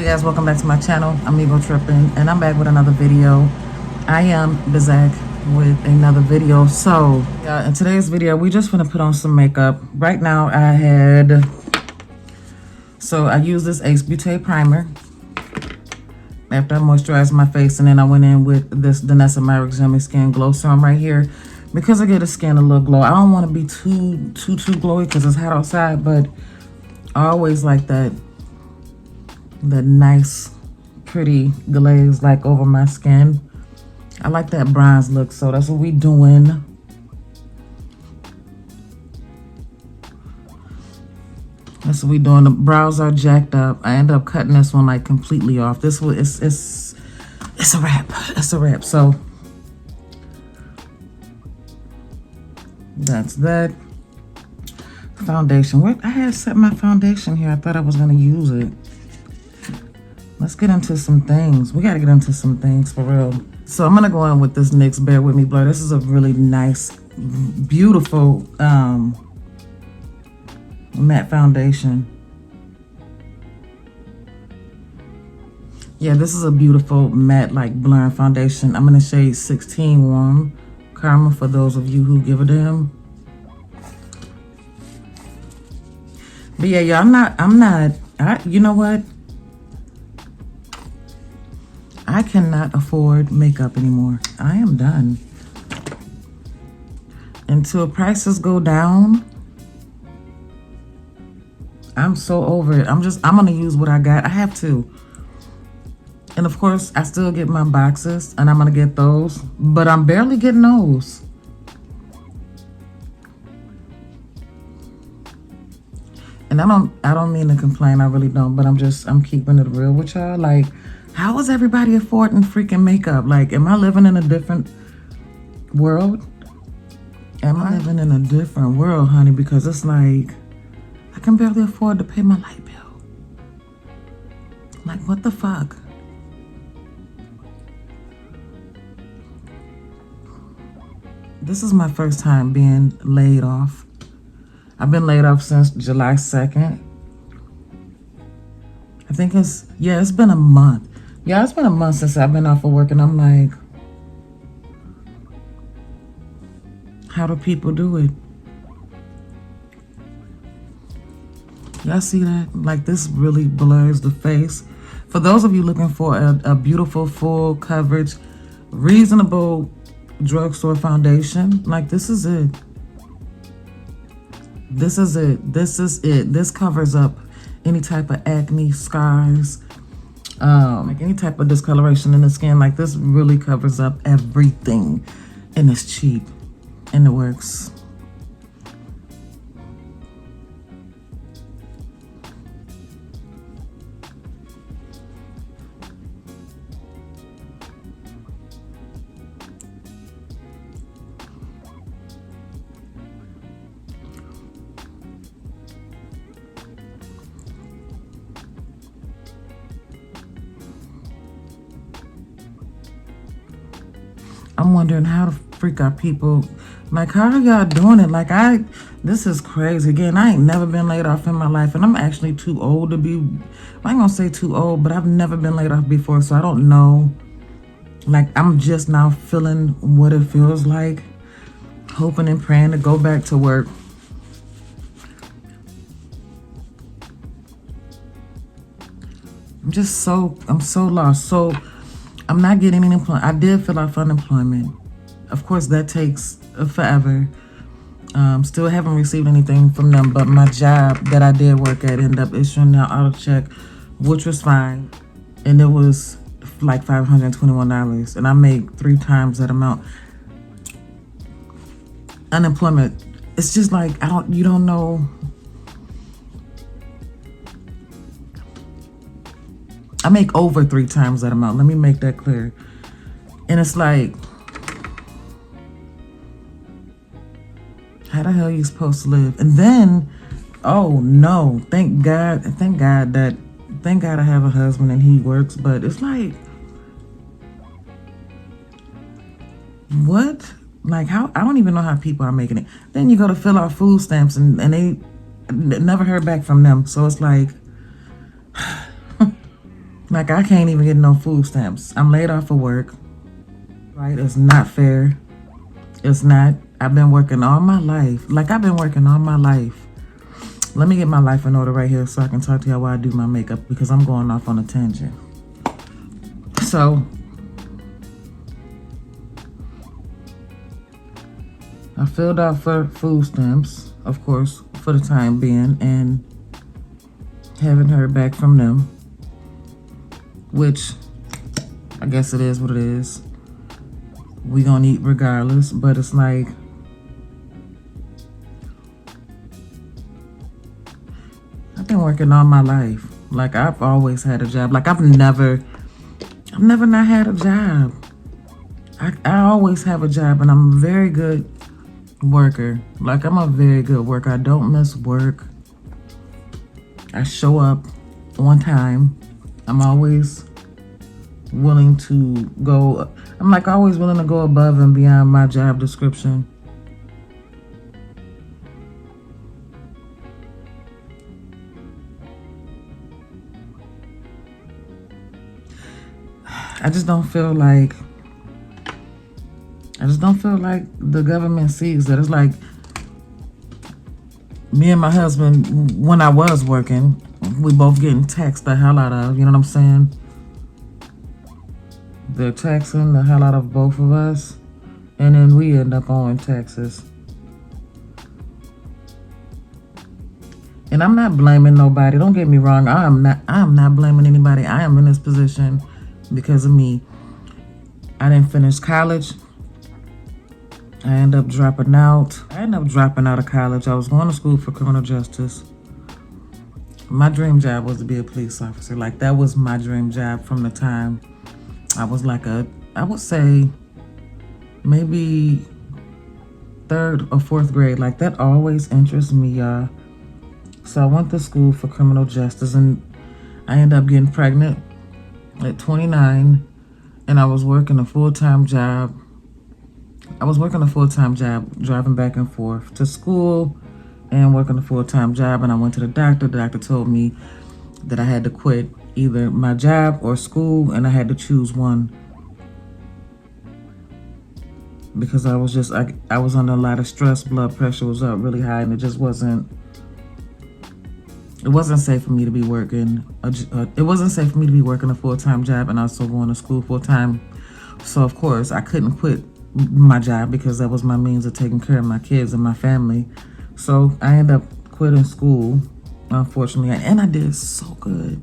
Hello guys, welcome back to my channel. I'm Iamegotripn and I'm back with another video. I am Bizak with another video. So yeah, in today's video we just gonna put on some makeup. Right now I used this Ace Beauté primer after I moisturized my face, and then I went in with this Danessa Myricks Yummy Skin Glow Serum right here because I get the skin a little glow. I don't want to be too glowy because it's hot outside, but I always like that nice pretty glaze like over my skin. I like that bronze look, so that's what we doing. That's what we doing. The brows are jacked up. I end up cutting this one like completely off. This one it's a wrap. It's a wrap. So that's that. Foundation. I had set my foundation here. I thought I was gonna use it. Let's get into some things. We got to get into some things for real. So I'm going to go in with this NYX Bear With Me Blur. This is a really nice, beautiful matte foundation. Yeah, this is a beautiful matte, like blurring foundation. I'm in the shade 16 Warm Caramel for those of you who give a damn. But yeah, y'all, you know what? I cannot afford makeup anymore. I am done. Until prices go down, I'm so over it. I'm gonna use what I got. I have to. And of course, I still get my boxes and I'm gonna get those, but I'm barely getting those. And I don't mean to complain, I really don't, but I'm keeping it real with y'all. Like, how is everybody affording freaking makeup? Like, am I living in a different world? Am I living in a different world, honey? Because it's like, I can barely afford to pay my light bill. Like, what the fuck? This is my first time being laid off. I've been laid off since July 2nd. I think it's been a month. Yeah, it's been a month since I've been off of work, and I'm like, how do people do it? Y'all see that? Like, this really blurs the face. For those of you looking for a beautiful, full coverage, reasonable drugstore foundation, like, this is it. This is it. This is it. This covers up any type of acne, scars, like any type of discoloration in the skin. Like, this really covers up everything, and it's cheap and it works. I'm wondering how the freak are people, like, how are y'all doing it? Like, this is crazy. Again, I ain't never been laid off in my life, and I'm actually too old to be, I ain't gonna say too old, but I've never been laid off before, so I don't know. Like, I'm just now feeling what it feels like, hoping and praying to go back to work. I'm so lost. So I'm not getting any employment. I did fill out for unemployment. Of course, that takes forever. Still haven't received anything from them, but my job that I did work at ended up issuing an auto check, which was fine. And it was like $521, and I make 3 times that amount. Unemployment, it's just like, you don't know. I make over 3 times that amount. Let me make that clear. And it's like, how the hell are you supposed to live? And then, oh no, thank God I have a husband and he works. But it's like, what? Like, how? I don't even know how people are making it. Then you go to fill out food stamps and they never heard back from them. So it's like, Like, I can't even get no food stamps. I'm laid off of work. Right? It's not fair. It's not. I've been working all my life. Like, I've been working all my life. Let me get my life in order right here so I can talk to y'all while I do my makeup, because I'm going off on a tangent. So, I filled out for food stamps, of course, for the time being, and haven't heard back from them, which I guess it is what it is. We gonna eat regardless, but it's like, I've been working all my life. Like, I've always had a job. Like, I've never not had a job. I always have a job, and I'm a very good worker. Like, I'm a very good worker. I don't miss work. I show up on time. I'm always willing to go. I'm like always willing to go above and beyond my job description. I just don't feel like the government sees that. It's like, me and my husband, when I was working, we both getting taxed the hell out of, you know what I'm saying? They're taxing the hell out of both of us, and then we end up owing taxes. And I'm not blaming nobody. Don't get me wrong. I'm not blaming anybody. I am in this position because of me. I didn't finish college. I ended up dropping out. Of college. I was going to school for criminal justice. My dream job was to be a police officer. Like, that was my dream job from the time I was like I would say maybe 3rd or 4th grade. Like, that always interests me, y'all. So I went to school for criminal justice, and I ended up getting pregnant at 29, and I was working a full-time job. Driving back and forth to school and working a full-time job. And I went to the doctor. The doctor told me that I had to quit either my job or school, and I had to choose one, because I was under a lot of stress. Blood pressure was up really high, and it wasn't safe for me to be working. It wasn't safe for me to be working a full-time job and also going to school full-time. So of course I couldn't quit my job, because that was my means of taking care of my kids and my family. So I ended up quitting school, unfortunately, and I did so good.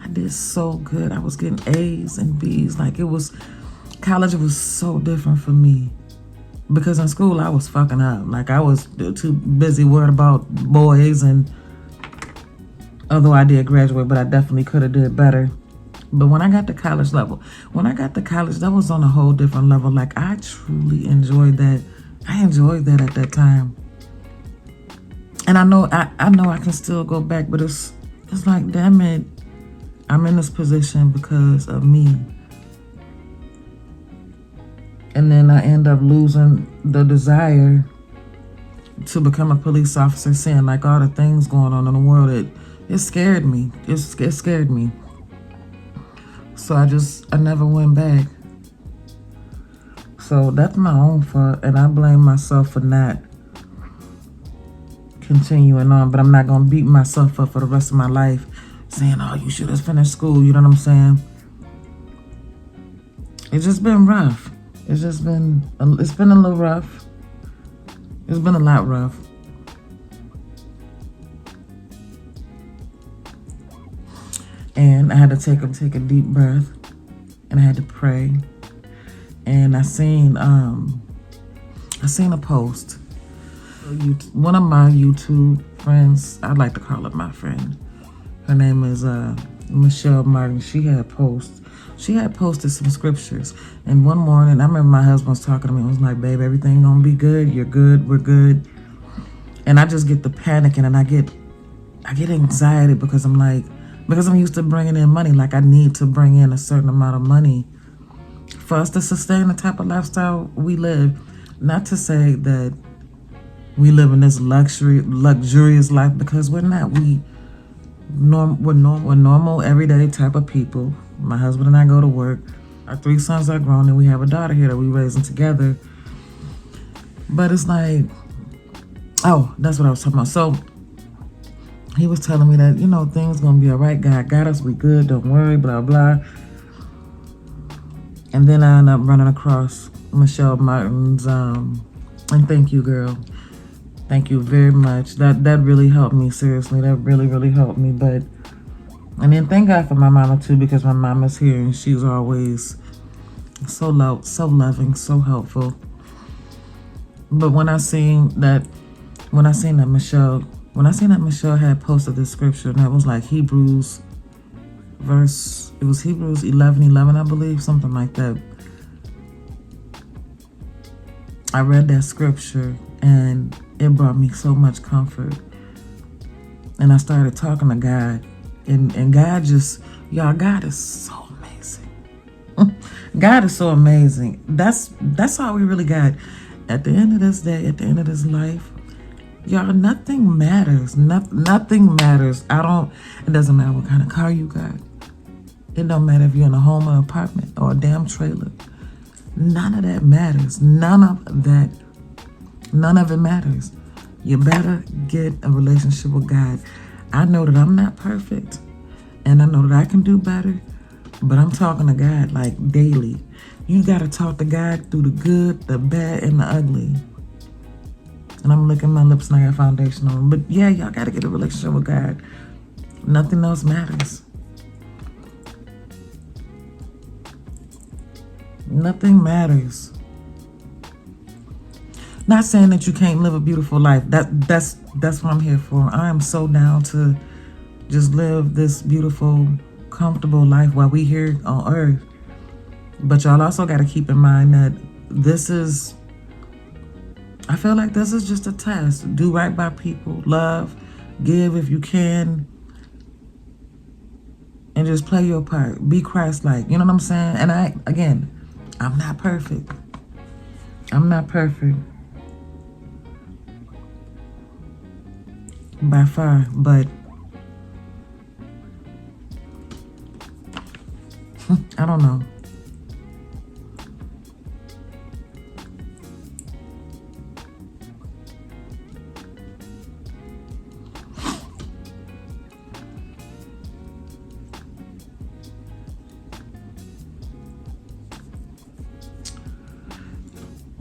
I was getting A's and B's. Like, college was so different for me, because in school I was fucking up. Like, I was too busy worried about boys, and although I did graduate, but I definitely could have did better. But when I got to college, that was on a whole different level. Like, I truly enjoyed that. I enjoyed that at that time. And I know I can still go back, but it's like, damn it, I'm in this position because of me. And then I end up losing the desire to become a police officer, seeing like all the things going on in the world. It scared me. It scared me. So I never went back. So that's my own fault, and I blame myself for not continuing on. But I'm not gonna beat myself up for the rest of my life, saying, "Oh, you should have finished school." You know what I'm saying? It's just been rough. It's been a little rough. It's been a lot rough. And I had to take a deep breath, and I had to pray. And I seen a post. One of my YouTube friends, I'd like to call her my friend. Her name is Michelle Martin. She had posted some scriptures. And one morning, I remember my husband was talking to me and was like, "Babe, everything gonna be good. You're good. We're good." And I just get the panicking, and I get anxiety, because I'm used to bringing in money. Like, I need to bring in a certain amount of money for us to sustain the type of lifestyle we live. Not to say that we live in this luxurious life, because we're not. We're normal, everyday type of people. My husband and I go to work. Our 3 sons are grown, and we have a daughter here that we raising together. But it's like, oh, that's what I was talking about. So he was telling me that, you know, things gonna be all right. God got us. We good. Don't worry. Blah blah. And then I ended up running across Michelle Martin's. And thank you, girl. Thank you very much. That really helped me. Seriously, that really helped me. But and then thank God for my mama too, because my mama's here and she's always so loving, so helpful. But when I seen that Michelle had posted this scripture, and that was like Hebrews 11:11, I believe, something like that. I read that scripture and it brought me so much comfort. And I started talking to God, and God just, y'all, God is so amazing. God is so amazing. That's all we really got. At the end of this day, at the end of this life, y'all, nothing matters. Nothing matters. It doesn't matter what kind of car you got. It don't matter if you're in a home or apartment or a damn trailer. None of that matters. None of it matters. You better get a relationship with God. I know that I'm not perfect, and I know that I can do better, but I'm talking to God like daily. You got to talk to God through the good, the bad, and the ugly. And I'm licking my lips and I got foundation on. But yeah, y'all got to get a relationship with God. Nothing else matters. Nothing matters. Not saying that you can't live a beautiful life. That's what I'm here for. I am so down to just live this beautiful, comfortable life while we here on earth. But y'all also got to keep in mind that I feel like this is just a test. Do right by people, love, give if you can, and just play your part. Be Christ-like. You know what I'm saying? And I'm not perfect. I'm not perfect by far, but I don't know.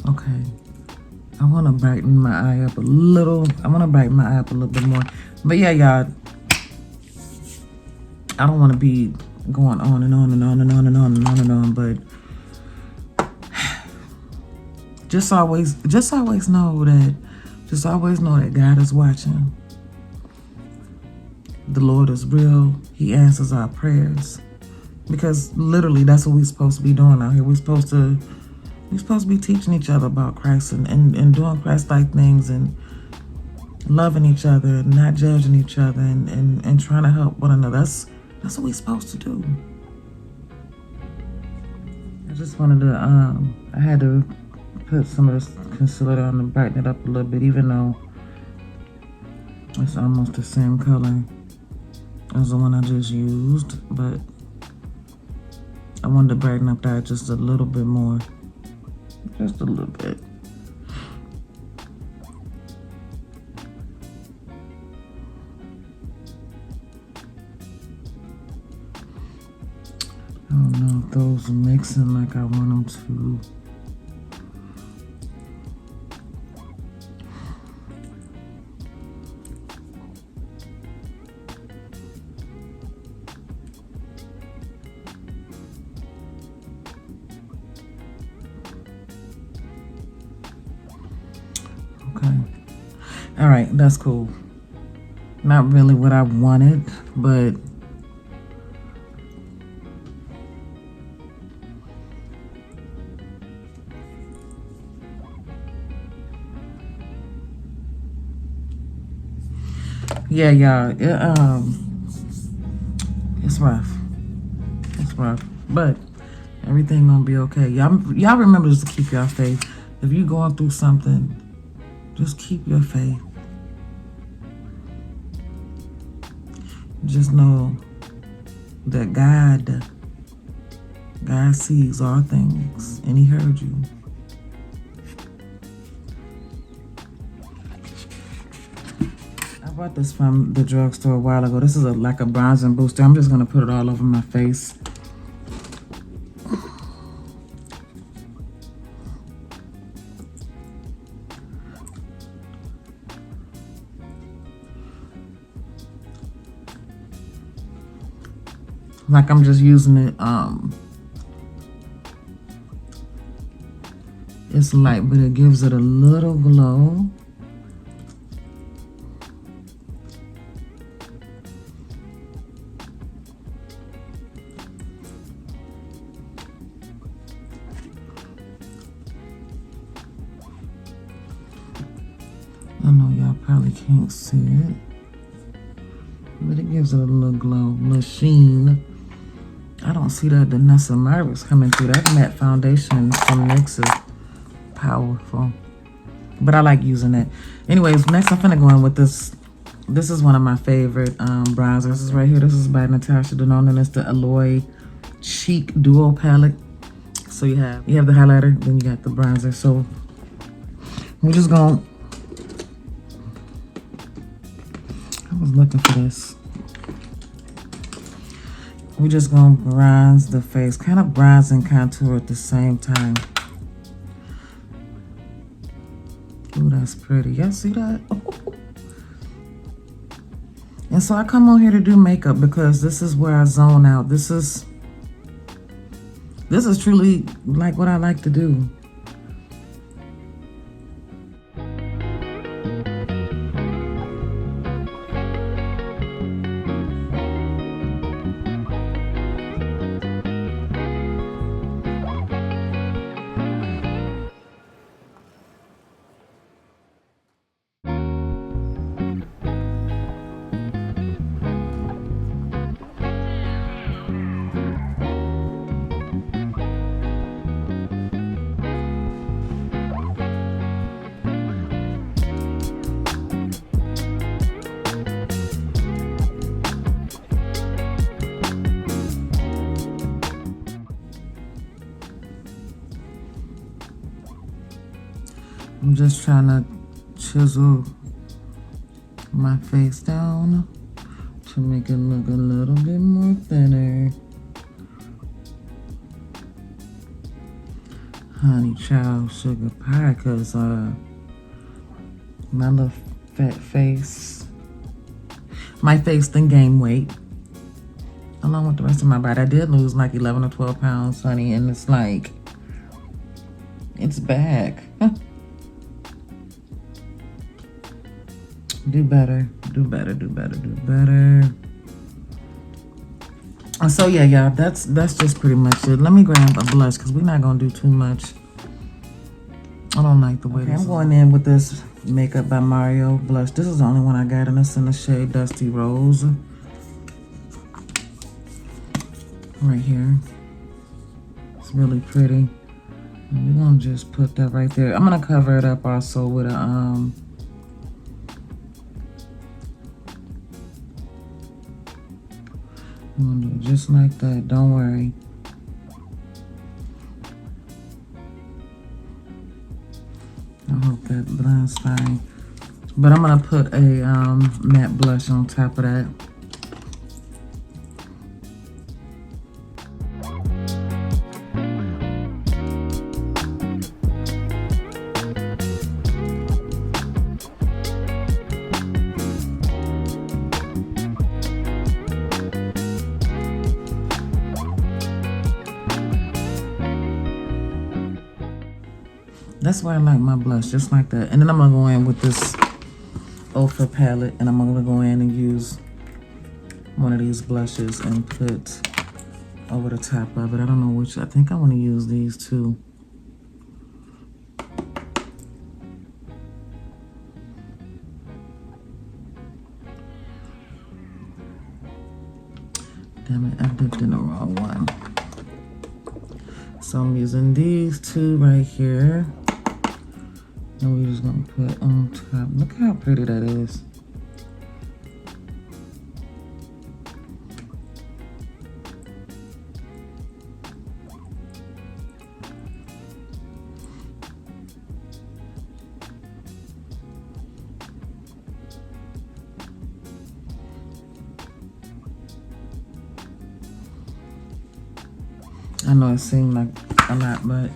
Okay, I want to brighten my eye up a little. Bit more. But yeah, y'all, I don't want to be going on and on and on and on and on and on and on, but just always know that God is watching. The Lord is real. He answers our prayers, because literally that's what we're supposed to be doing out here. We're supposed to be teaching each other about Christ and doing Christ-like things and loving each other and not judging each other and trying to help one another. That's what we're supposed to do. I just wanted to, I had to put some of this concealer on and brighten it up a little bit, even though it's almost the same color as the one I just used, but I wanted to brighten up that just a little bit more. Just a little bit. I don't know if those are mixing like I want them to. Okay. All right, that's cool. Not really what I wanted, but yeah, y'all, it's rough. It's rough, but everything gonna be okay. Y'all remember just to keep your faith. If you're going through something, just keep your faith. Just know that God God sees all things, and he heard you. I bought this from the drugstore a while ago. This is like a bronzing booster. I'm just going to put it all over my face. Like I'm just using it. It's light, but it gives it a little glow. I know y'all probably can't see it, but it gives it a little glow, little sheen. I don't see that Danessa Marvis coming through. That matte foundation from NYX is powerful, but I like using it. Anyways, next I'm finna go in with this. This is one of my favorite bronzers. This is right here. This is by Natasha Denona, and it's the Alloy Cheek Duo Palette. So you have the highlighter, then you got the bronzer. So we're just gonna. I was looking for this. We're just gonna bronze the face, kind of bronze and contour at the same time. Ooh, that's pretty. Y'all see that? And so I come on here to do makeup because this is where I zone out. This is truly like what I like to do. I'm just trying to chisel my face down to make it look a little bit more thinner. Honey child sugar pie, cause my little fat face, my face then gained weight along with the rest of my body. I did lose like 11 or 12 pounds, honey, and it's like, it's back. Do better, do better, do better, do better. So yeah, y'all, that's just pretty much it. Let me grab a blush because we're not gonna do too much. I don't like the way this. I'm going in with this Makeup by Mario blush. This is the only one I got, and it's in the shade Dusty Rose. Right here. It's really pretty. And we're gonna just put that right there. I'm gonna cover it up also with a I'm gonna do it just like that, don't worry. I hope that blends fine. But I'm gonna put a matte blush on top of that. That's why I like my blush, just like that. And then I'm gonna go in with this Ofra palette, and I'm gonna go in and use one of these blushes and put over the top of it. I don't know which. I think I want to use these two. Damn it, I dipped in the wrong one. So I'm using these two right here. And we're just gonna put on top. Look how pretty that is. I know it seemed like a lot, but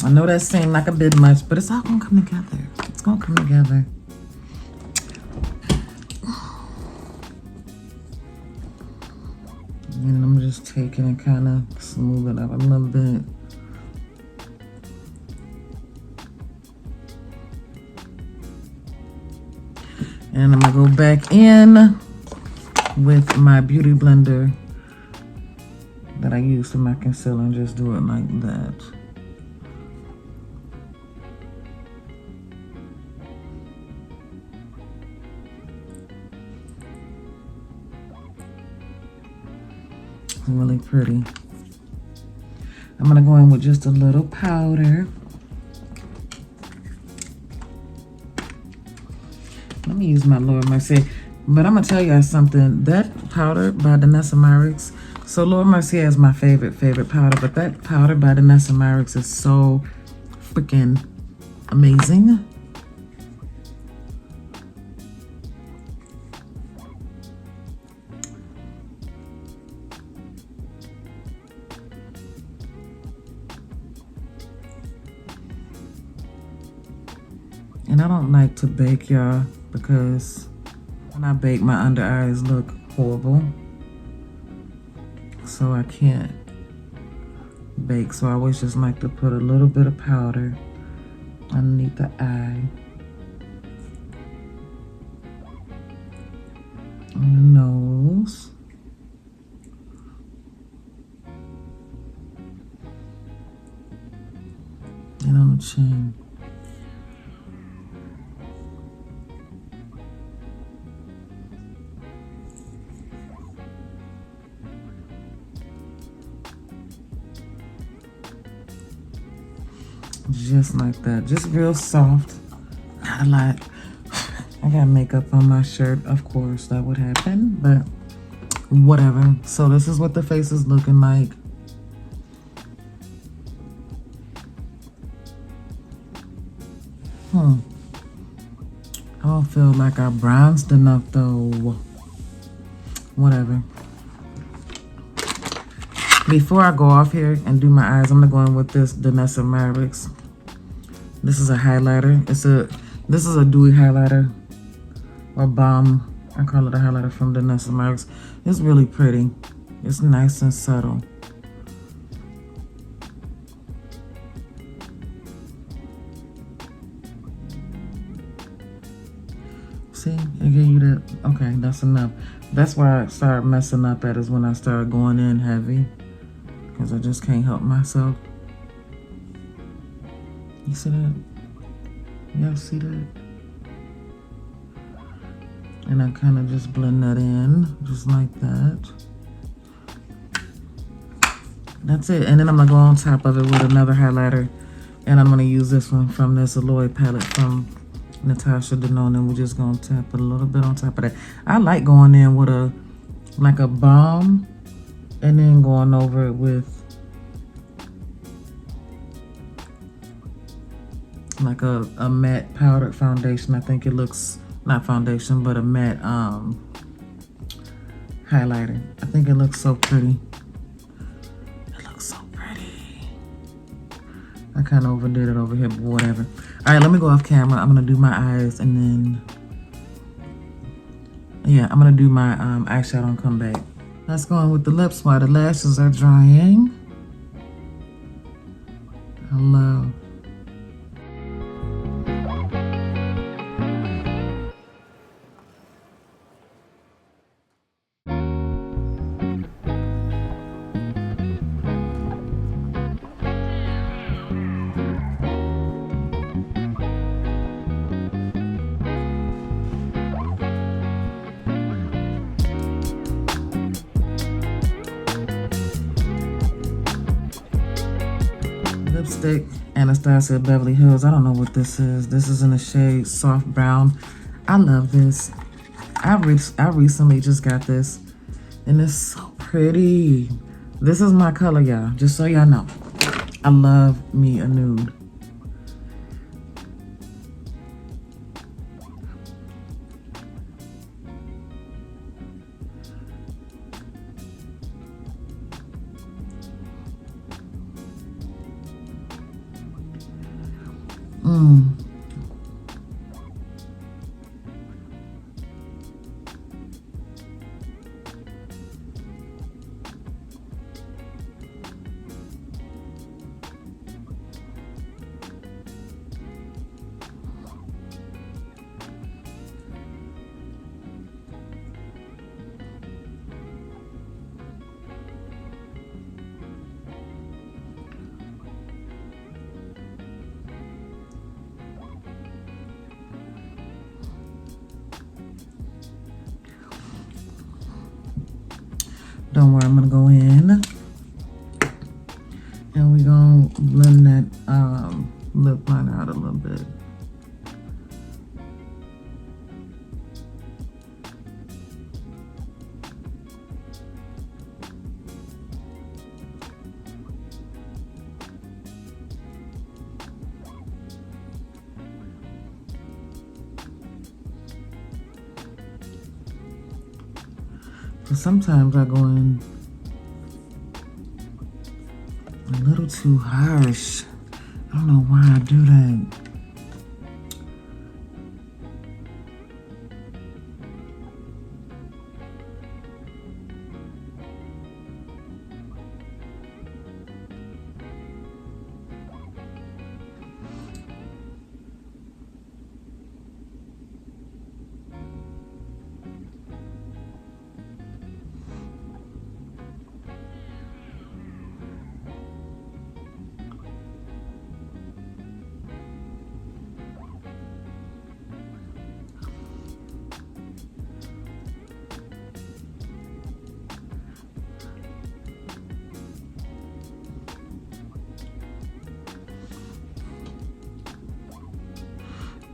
I know that seemed like a bit much, but it's all gonna come together. It's gonna come together. And I'm just taking and kind of smooth it up a little bit. And I'm gonna go back in with my beauty blender that I use for my concealer and just do it like that. Really pretty. I'm gonna go in with just a little powder. Let me use my Lord Mercier. But I'm gonna tell you guys something. That powder by Danessa Myricks. So Lord Mercier is my favorite powder, but that powder by Danessa Myricks is so freaking amazing. And I don't like to bake, y'all, because when I bake, my under eyes look horrible. So I can't bake. So I always just like to put a little bit of powder underneath the eye. On the nose. And on the chin. Just like that, just real soft, not a lot. I got makeup on my shirt, of course, that would happen, but whatever. So this is what the face is looking like. I don't feel like I bronzed enough though. Whatever. Before I go off here and do my eyes, I'm gonna go in with this Danessa Myricks. This is a highlighter. This is a dewy highlighter or balm. I call it a highlighter from Danessa Myricks. It's really pretty. It's nice and subtle. See, it gave you that. Okay, that's enough. That's where I started messing up at, is when I started going in heavy, because I just can't help myself. You see that? Y'all see that? And I kind of just blend that in, just like that. That's it. And then I'm gonna go on top of it with another highlighter. And I'm gonna use this one from this Aloy palette from Natasha Denona, and we're just gonna tap it a little bit on top of that. I like going in with like a balm and then going over it with like a matte powdered foundation. I think it looks, not foundation, but a matte highlighter. I think it looks so pretty. It looks so pretty. I kind of overdid it over here, but whatever. All right, let me go off camera. I'm gonna do my eyes, and then yeah, I'm gonna do my eyeshadow and come back. Let's go on with the lips while the lashes are drying. Hello. Lipstick, Anastasia Beverly Hills. I don't know what this is. This is in the shade Soft Brown. I love this. I recently just got this, and it's so pretty. This is my color, y'all, just so y'all know. I love me a nude. Don't worry, I'm gonna go in and we're gonna blend that lip liner out a little bit. Sometimes I go in a little too harsh. I don't know why I do that.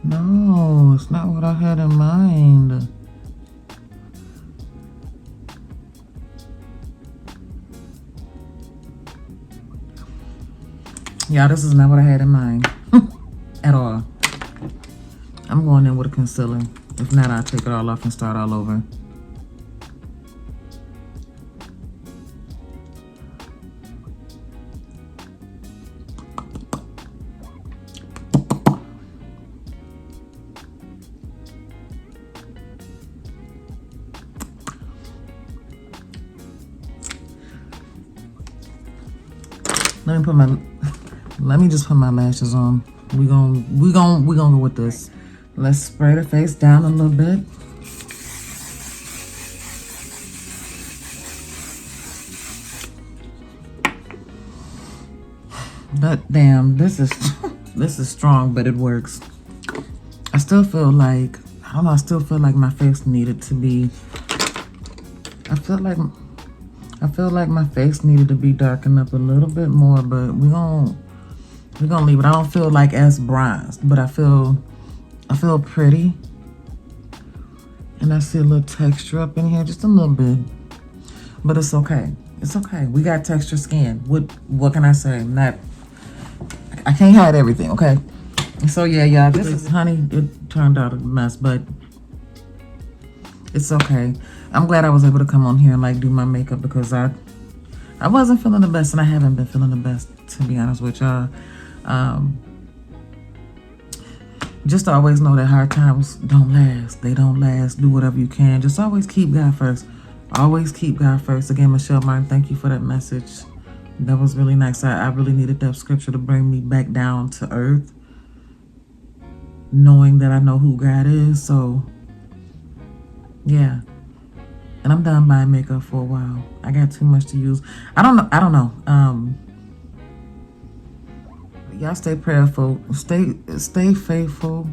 No, it's not what I had in mind. Yeah, this is not what I had in mind at all. I'm going in with a concealer. If not, I'll take it all off and start all over. Let me just put my lashes on. We gonna go with this. Let's spray the face down a little bit. But damn, this is strong, but it works. I still feel like, I don't know, I still feel like my face needed to be, I feel like my face needed to be darkened up a little bit more, but we're gonna leave it. I don't feel like as bronzed, but I feel pretty. And I see a little texture up in here, just a little bit. But it's okay. It's okay. We got texture skin. What can I say? I can't hide everything, okay? So yeah, y'all, this is, honey, it turned out a mess, but it's okay. I'm glad I was able to come on here and like do my makeup because I wasn't feeling the best, and I haven't been feeling the best, to be honest with y'all. Just always know that hard times don't last. They don't last. Do whatever you can. Just always keep God first. Always keep God first. Again, Michelle Martin, thank you for that message. That was really nice. I really needed that scripture to bring me back down to earth, knowing that I know who God is. So yeah. And I'm done buying makeup for a while. I got too much to use. I don't know. Y'all stay prayerful. Stay faithful.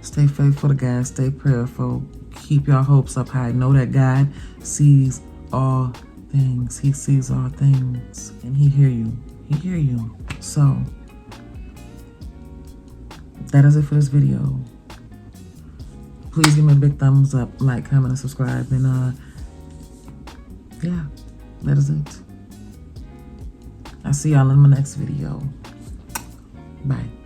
Stay faithful to God. Stay prayerful. Keep your hopes up high. Know that God sees all things. He sees all things. And He hear you. He hear you. So that is it for this video. Please give me a big thumbs up, like, comment, and subscribe. And yeah, that is it. I'll see y'all in my next video. Bye.